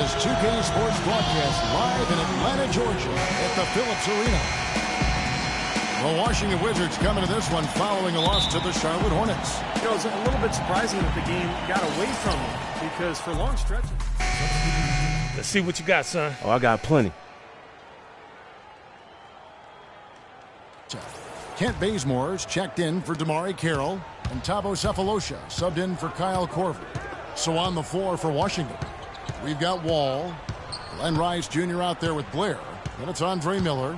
this 2K Sports broadcast live in Atlanta, Georgia at the Phillips Arena. The Washington Wizards coming to this one following a loss to the Charlotte Hornets. You know, it's a little bit surprising that the game got away from them because for long stretches. Let's see what you got, son. Oh, I got plenty. Kent Bazemore's checked in for Damari Carroll, and Thabo Sefolosha subbed in for Kyle Korver. So on the floor for Washington, we've got Wall, Glenn Rice Jr. out there with Blair, and it's Andre Miller.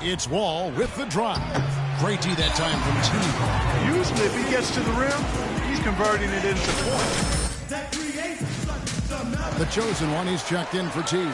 It's Wall with the drive. Great D that time from T. Usually if he gets to the rim, he's converting it into points. The chosen one, he's checked in for T.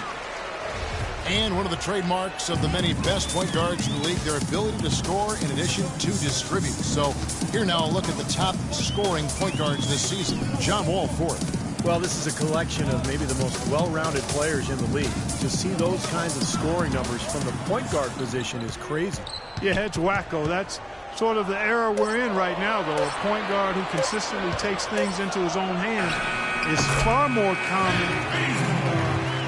And one of the trademarks of the many best point guards in the league, their ability to score in addition to distribute. So here now a look at the top scoring point guards this season. John Wall fourth. Well, this is a collection of maybe the most well-rounded players in the league. To see those kinds of scoring numbers from the point guard position is crazy. Yeah, it's wacko. That's sort of the era we're in right now, though. A point guard who consistently takes things into his own hands is far more common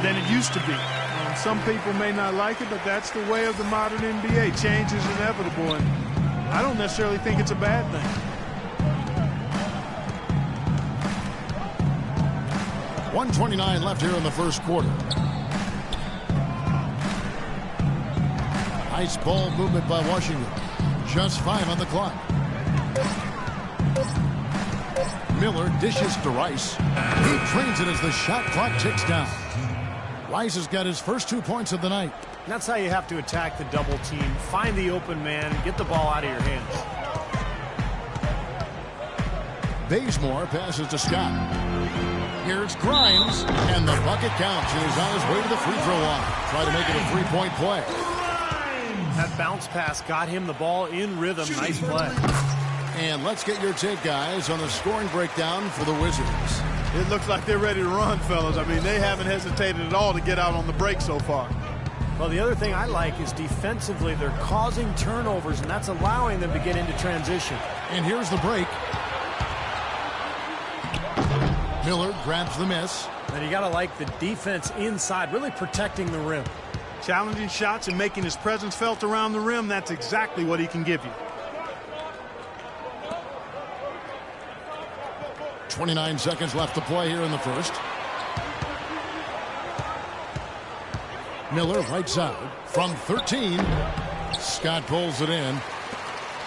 than it used to be. Some people may not like it, but that's the way of the modern NBA. Change is inevitable, and I don't necessarily think it's a bad thing. .129 left here in the first quarter. Nice ball movement by Washington. Just 5 on the clock. Miller dishes to Rice. He trains it as the shot clock ticks down. Rice has got his first 2 points of the night. That's how you have to attack the double team. Find the open man and get the ball out of your hands. Bazemore passes to Scott. Here's Grimes, and the bucket counts, and he's on his way to the free throw line. Try to make it a three-point play. That bounce pass got him the ball in rhythm. Nice play. And let's get your take, guys, on the scoring breakdown for the Wizards. It looks like they're ready to run, fellas. I mean, they haven't hesitated at all to get out on the break so far. Well, the other thing I like is defensively they're causing turnovers, and that's allowing them to get into transition. And here's the break. Miller grabs the miss. And you got to like the defense inside, really protecting the rim. Challenging shots and making his presence felt around the rim, that's exactly what he can give you. 29 seconds left to play here in the first. Miller right side from 13. Scott pulls it in.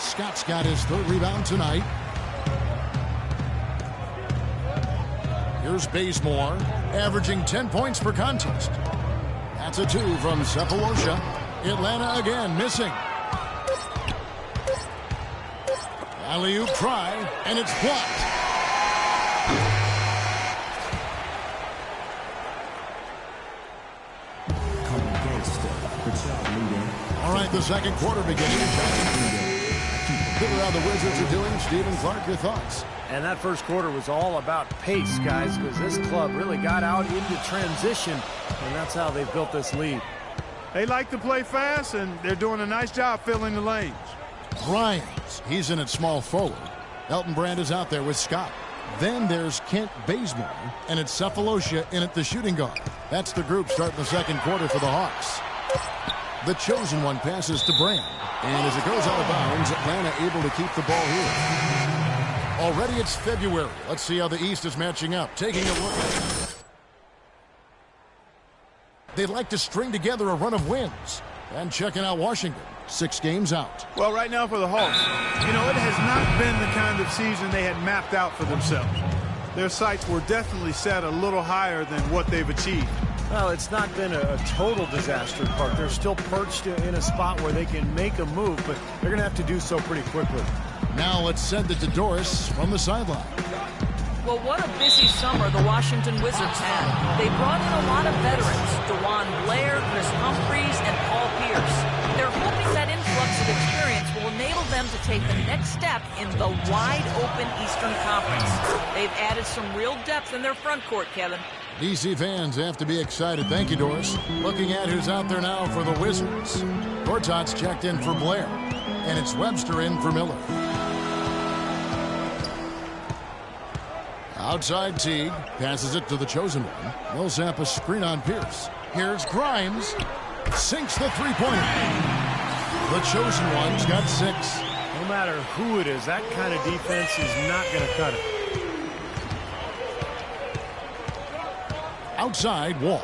Scott's got his third rebound tonight. Here's Bazemore, averaging 10 points per contest. That's a 2 from Sefolosha. Atlanta again missing. Alley-oop try, and it's blocked. All right, the second quarter beginning. Look how the Wizards are doing. Stephen Clark, your thoughts? And that first quarter was all about pace, guys, because this club really got out into transition, and that's how they built this lead. They like to play fast, and they're doing a nice job filling the lanes. Grimes, he's in at small forward. Elton Brand is out there with Scott. Then there's Kent Bazemore, and it's Sefolosha in at the shooting guard. That's the group starting the second quarter for the Hawks. The chosen one passes to Brand. And as it goes out of bounds, Atlanta able to keep the ball here. Already it's February. Let's see how the East is matching up. Taking a look at it. They'd like to string together a run of wins. And checking out Washington. 6 games out. Well, right now for the Hawks, you know, it has not been the kind of season they had mapped out for themselves. Their sights were definitely set a little higher than what they've achieved. Well, it's not been a total disaster, Clark. They're still perched in a spot where they can make a move, but they're going to have to do so pretty quickly. Now let's send it to Doris from the sideline. Well, what a busy summer the Washington Wizards had. They brought in a lot of veterans, DeJuan Blair, Chris Humphries, and Paul Pierce. They're hoping that influx of experience will enable them to take the next step in the wide-open Eastern Conference. They've added some real depth in their front court, Kevin. DC fans have to be excited. Thank you, Doris. Looking at who's out there now for the Wizards. Gortat's checked in for Blair, and it's Webster in for Miller. Outside Teague. Passes it to the chosen one. Millsap a screen on Pierce. Here's Grimes. Sinks the three-pointer. The chosen one's got 6. No matter who it is, that kind of defense is not going to cut it. Outside, Wall.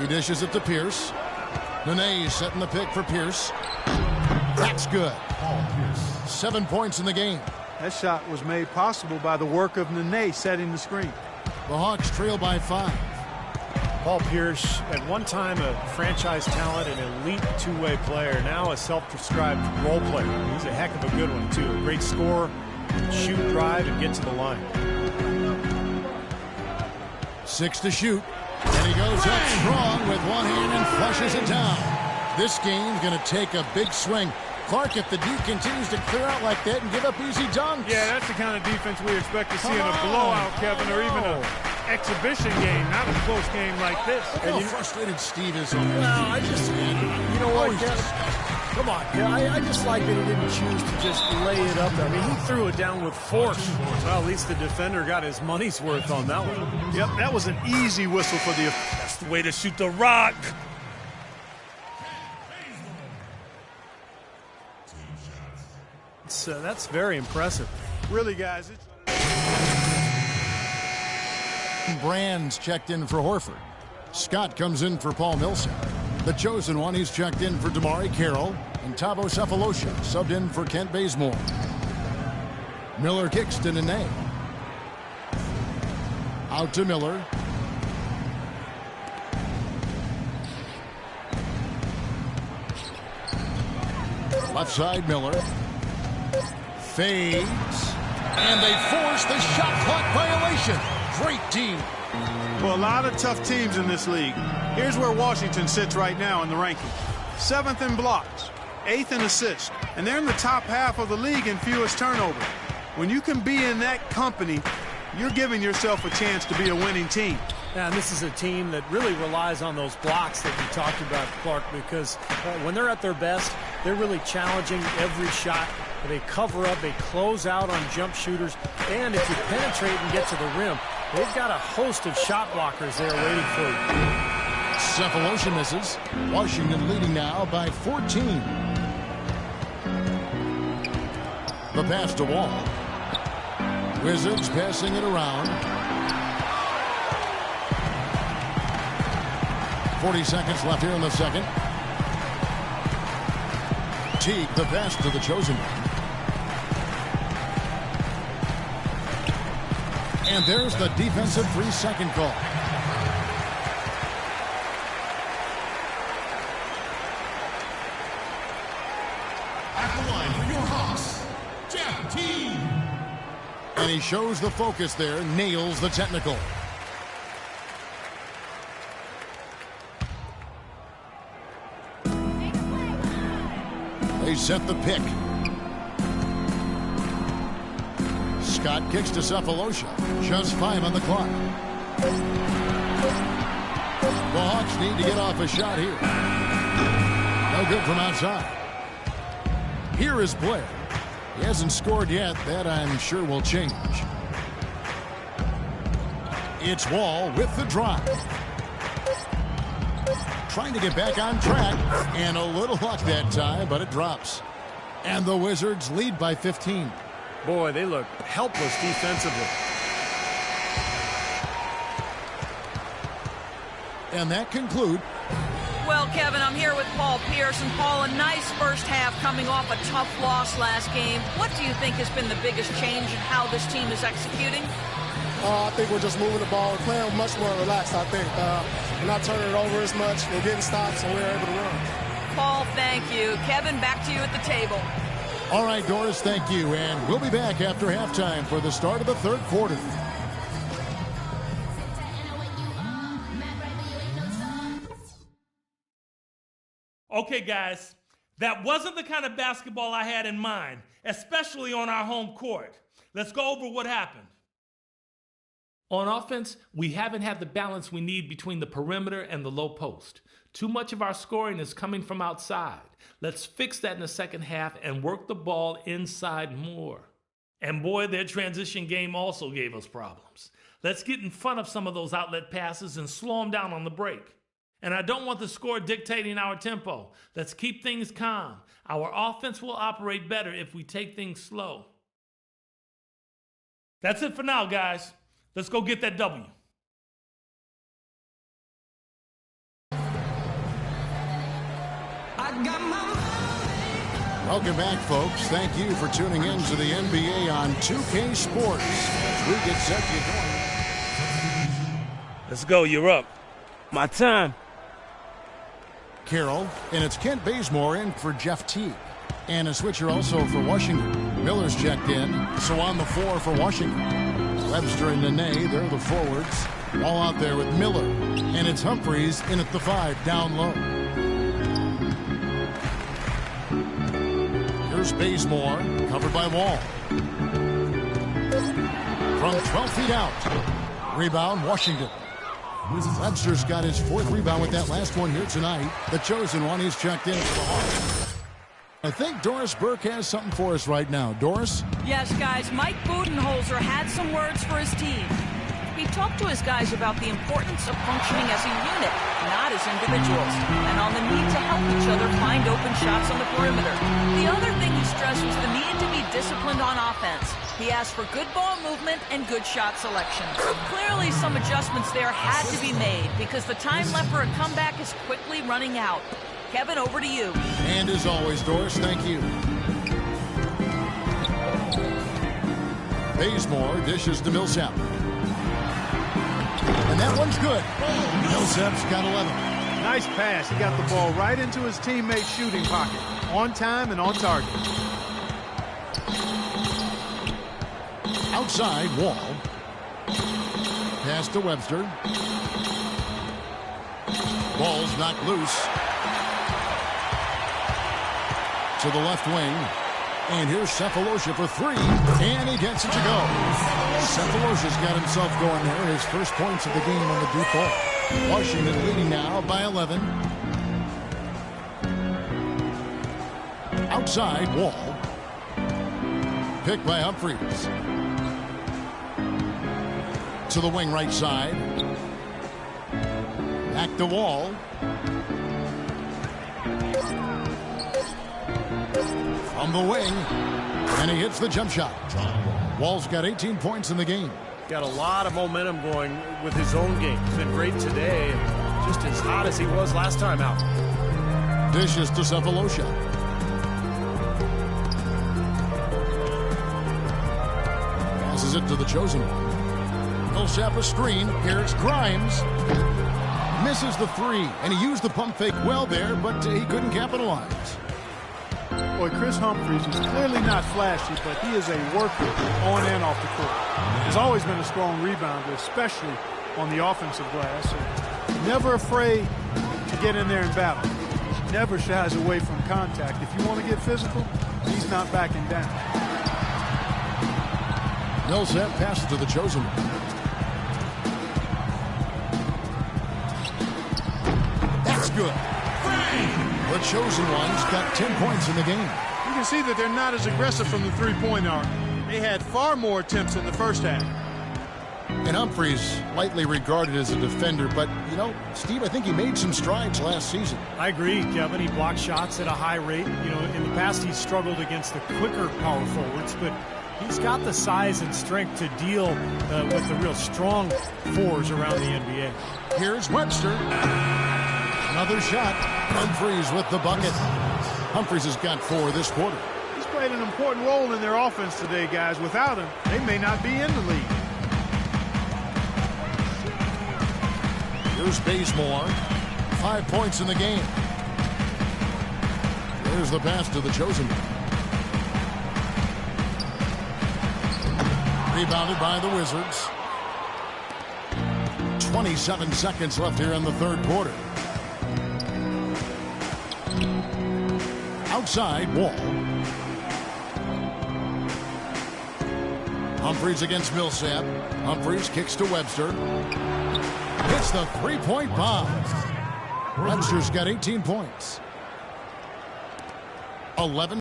He dishes it to Pierce. Nene setting the pick for Pierce. That's good. 7 points in the game. That shot was made possible by the work of Nene setting the screen. The Hawks trail by 5. Paul Pierce, at one time a franchise talent, an elite two-way player, now a self-described role player. He's a heck of a good one, too. A great scorer, shoot, drive, and get to the line. 6 to shoot. And he goes up strong with one hand and flushes it down. This game's going to take a big swing. Clark, if the D continues to clear out like that and give up easy dunks. Yeah, that's the kind of defense we expect to see in a blowout, Kevin, or even an exhibition game, not a close game like this. And how frustrated Steve is on this. No, I just, you know what, come on. I just like that he didn't choose to just lay it up there. I mean, he threw it down with force. Well, at least the defender got his money's worth on that one. Yep, that was an easy whistle for the... That's the way to shoot the rock. That's very impressive. Really, guys, Brands checked in for Horford. Scott comes in for Paul Millsap. The chosen one, he's checked in for Damari Carroll. And Thabo Sefolosha subbed in for Kent Bazemore. Miller kicks to Nene. Out to Miller. Left side, Miller. Fades. And they force the shot clock violation. Great team. well, a lot of tough teams in this league. Here's where Washington sits right now in the ranking. 7th in blocks, 8th in assists, and they're in the top half of the league in fewest turnovers. When you can be in that company, you're giving yourself a chance to be a winning team. Yeah, and this is a team that really relies on those blocks that you talked about, Clark, because when they're at their best, they're really challenging every shot. They cover up, they close out on jump shooters, and if you penetrate and get to the rim, they've got a host of shot blockers there waiting for you. Sefolosha misses. Washington leading now by 14. The pass to Wall. Wizards passing it around. 40 seconds left here in the second. Teague, the pass to the chosen one. And there's the defensive 3-second call. At the line for your Hawks, Jeff Teague. And he shows the focus there, nails the technical. They set the pick. Scott kicks to Sefolosha. Just 5 on the clock. The Hawks need to get off a shot here. No good from outside. Here is Blair. He hasn't scored yet. That, I'm sure, will change. It's Wall with the drive. Trying to get back on track. And a little luck that time, but it drops. And the Wizards lead by 15. Boy, they look helpless defensively. And that concludes. Well, Kevin, I'm here with Paul Pierce. And Paul, a nice first half coming off a tough loss last game. What do you think has been the biggest change in how this team is executing? I think we're just moving the ball. We're playing much more relaxed, I think. We're not turning it over as much. We're getting stops, and we're able to run. Paul, thank you. Kevin, back to you at the table. All right, Doris, thank you. And we'll be back after halftime for the start of the third quarter. Okay, guys, that wasn't the kind of basketball I had in mind, especially on our home court. Let's go over what happened. On offense, we haven't had the balance we need between the perimeter and the low post. Too much of our scoring is coming from outside. Let's fix that in the second half and work the ball inside more. And boy, their transition game also gave us problems. Let's get in front of some of those outlet passes and slow them down on the break. And I don't want the score dictating our tempo. Let's keep things calm. Our offense will operate better if we take things slow. That's it for now, guys. Let's go get that W. Welcome back, folks. Thank you for tuning in to the NBA on 2K Sports. As we get set to join. Let's go. You're up. My time. Carroll, and it's Kent Bazemore in for Jeff Teague. And a switcher also for Washington. Miller's checked in, so on the floor for Washington. Webster and Nene, they're the forwards. All out there with Miller. And it's Humphries in at the 5, down low. Here's Bazemore, covered by Wall. From 12 feet out. Rebound, Washington. Webster's got his 4th rebound with that last one here tonight. The chosen one, he's checked in for the Hawks. I think Doris Burke has something for us right now. Doris? Yes, guys, Mike Budenholzer had some words for his team. He talked to his guys about the importance of functioning as a unit, not as individuals, and on the need to help each other find open shots on the perimeter. The other thing he stressed was the need to be disciplined on offense. He asked for good ball movement and good shot selection. Clearly, some adjustments there had to be made because the time left for a comeback is quickly running out. Kevin, over to you. And as always, Doris, thank you. Bazemore dishes to Millsap. And that one's good. Millsap's got 11. Nice pass. He got the ball right into his teammate's shooting pocket. On time and on target. Outside, Wall. Pass to Webster. Ball's knocked loose. To the left wing. And here's Cephalosha for 3. And he gets it to go. Cephalosha's got himself going there. His first points of the game on the deep ball. Washington leading now by 11. Outside, Wall. Picked by Humphries. To the wing right side. Back to Wall. From the wing. And he hits the jump shot. Wall's got 18 points in the game. Got a lot of momentum going with his own game. He's been great today, and just as hot as he was last time out. Dishes to Cephalosha. Passes it to the chosen one. Millsap a screen. Here it's Grimes. Misses the 3, and he used the pump fake well there, but he couldn't capitalize. Boy, Chris Humphries is clearly not flashy, but he is a worker on and off the court. He's always been a strong rebounder, especially on the offensive glass. So never afraid to get in there and battle. Never shies away from contact. If you want to get physical, he's not backing down. Millsap passes to the chosen one. That's good. The chosen one's got 10 points in the game. You can see that they're not as aggressive from the three-point arc. They had far more attempts in the first half. And Humphries, lightly regarded as a defender, but, you know, Steve, I think he made some strides last season. I agree, Kevin. He blocked shots at a high rate. You know, in the past he's struggled against the quicker power forwards, but he's got the size and strength to deal with the real strong fours around the NBA. Here's Webster. Another shot. Humphries with the bucket. Humphries has got 4 this quarter. He's played an important role in their offense today, guys. Without him, they may not be in the league. Here's Bazemore. 5 points in the game. There's the pass to the chosen one. Rebounded by the Wizards. 27 seconds left here in the third quarter. Outside, Wall. Humphries against Millsap. Humphries kicks to Webster. Hits the three-point bomb. Webster's got 18 points. 11.